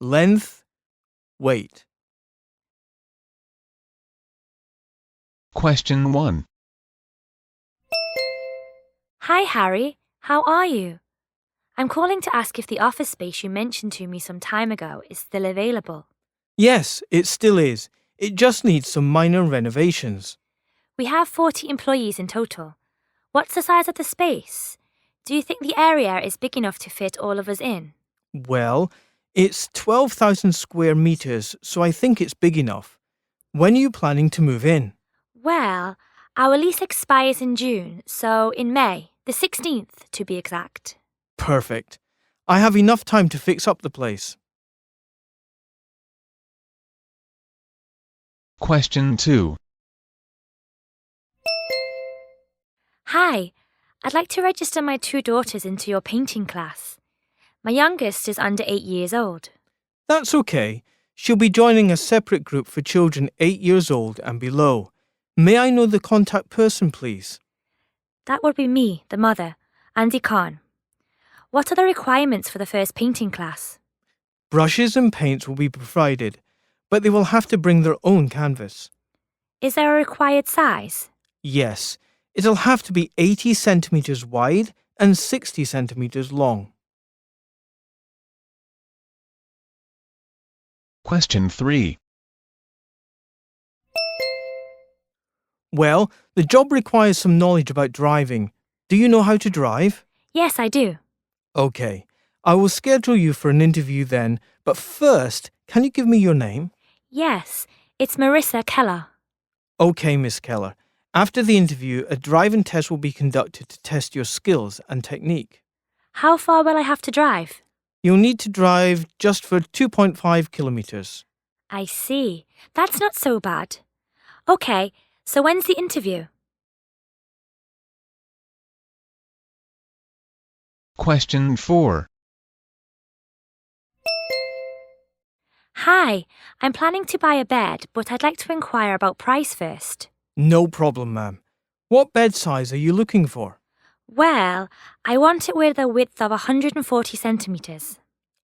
length, weight. Question 1. Hi, Harry. How are you? I'm calling to ask if the office space you mentioned to me some time ago is still available. Yes, it still is. It just needs some minor renovations. We have 40 employees in total. What's the size of the space? Do you think the area is big enough to fit all of us in? Well, it's 12,000 square meters, so I think it's big enough. When are you planning to move in? Well, our lease expires in June, so in May, the 16th to be exact. Perfect. I have enough time to fix up the place. Question 2. Hi, I'd like to register my 2 daughters into your painting class. My youngest is under 8 years old. That's okay. She'll be joining a separate group for children 8 years old and below. May I know the contact person, please? That would be me, the mother, Andy Khan. What are the requirements for the first painting class? Brushes and paints will be provided, but they will have to bring their own canvas. Is there a required size? Yes, it'll have to be 80 centimeters wide and 60 centimeters long. Question 3. Well, the job requires some knowledge about driving. Do you know how to drive? Yes, I do. Okay, I will schedule you for an interview then, but first, can you give me your name? Yes, it's Marissa Keller. Okay, Miss Keller. After the interview, a driving test will be conducted to test your skills and technique. How far will I have to drive? You'll need to drive just for 2.5 kilometers. I see. That's not so bad. Okay, so when's the interview? Question 4. Hi, I'm planning to buy a bed, but I'd like to inquire about price first. No problem, ma'am. What bed size are you looking for? Well, I want it with a width of 140 centimeters.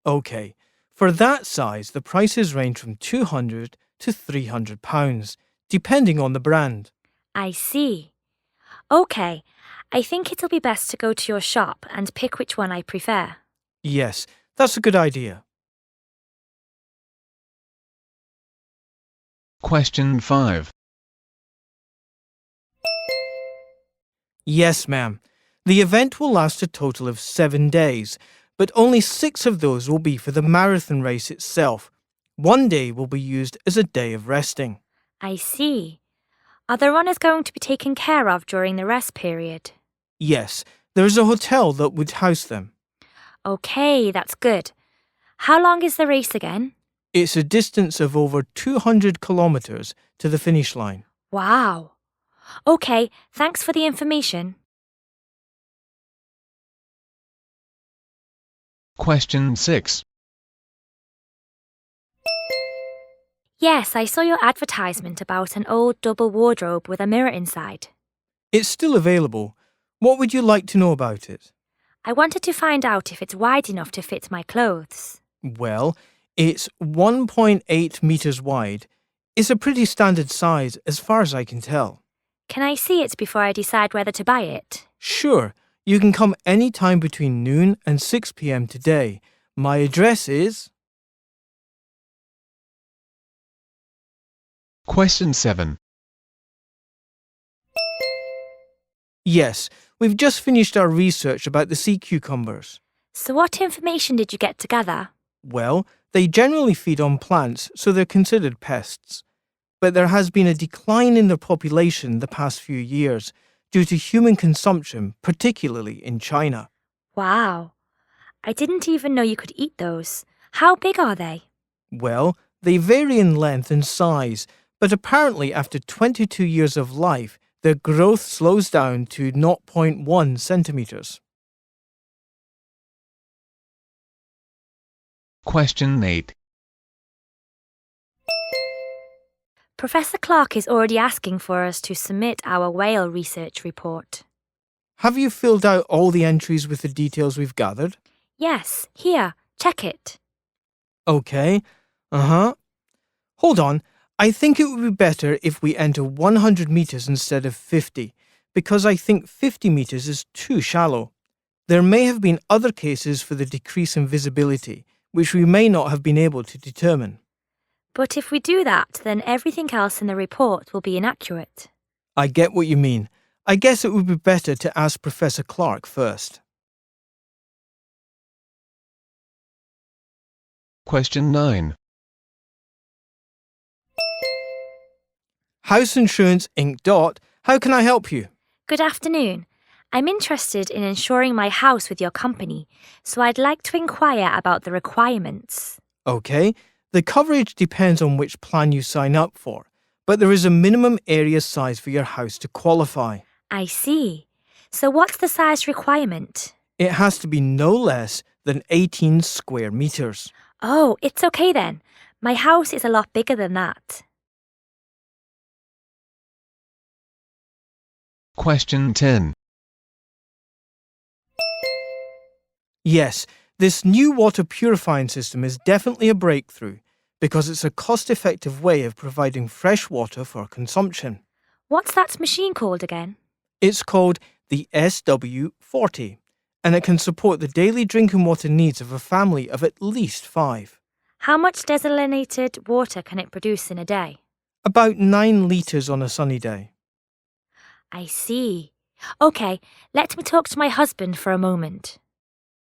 Okay, for that size, the prices range from £200 to £300, depending on the brand. I see. Okay, I think it'll be best to go to your shop and pick which one I prefer. Yes, that's a good idea. Question 5. Yes, ma'am. The event will last a total of 7 days, but only 6 of those will be for the marathon race itself. 1 day will be used as a day of resting. I see. Are the runners going to be taken care of during the rest period? Yes, there is a hotel that would house them. Okay, that's good. How long is the race again? It's a distance of over 200 kilometers to the finish line. Wow. Okay, thanks for the information. Question 6. Yes, I saw your advertisement about an old double wardrobe with a mirror inside. It's still available. What would you like to know about it? I wanted to find out if it's wide enough to fit my clothes. Well, it's 1.8 meters wide. It's a pretty standard size as far as I can tell. Can I see it before I decide whether to buy it? Sure, you can come any time between noon and 6 p.m. today. My address is... Question 7. Yes, we've just finished our research about the sea cucumbers. So what information did you get to gather? Well, they generally feed on plants, so they're considered pests. But there has been a decline in their population the past few years due to human consumption, particularly in China. Wow. I didn't even know you could eat those. How big are they? Well, they vary in length and size, but apparently after 22 years of life, their growth slows down to 0.1 centimeters. Question 8. Professor Clark is already asking for us to submit our whale research report. Have you filled out all the entries with the details we've gathered? Yes, here, check it. Okay. Uh-huh. Hold on. I think it would be better if we enter 100 meters instead of 50, because I think 50 meters is too shallow. There may have been other cases for the decrease in visibility, which we may not have been able to determine. But if we do that, then everything else in the report will be inaccurate. I get what you mean. I guess it would be better to ask Professor Clark first. Question 9. House Insurance Inc. How can I help you? Good afternoon. I'm interested in insuring my house with your company, so I'd like to inquire about the requirements. Okay. The coverage depends on which plan you sign up for, but there is a minimum area size for your house to qualify. I see. So what's the size requirement? It has to be no less than 18 square meters. Oh, it's okay then. My house is a lot bigger than that. Question 10. Yes, this new water purifying system is definitely a breakthrough because it's a cost-effective way of providing fresh water for consumption. What's that machine called again? It's called the SW40, and it can support the daily drinking water needs of a family of at least 5. How much desalinated water can it produce in a day? About 9 litres on a sunny day. I see. Okay, let me talk to my husband for a moment.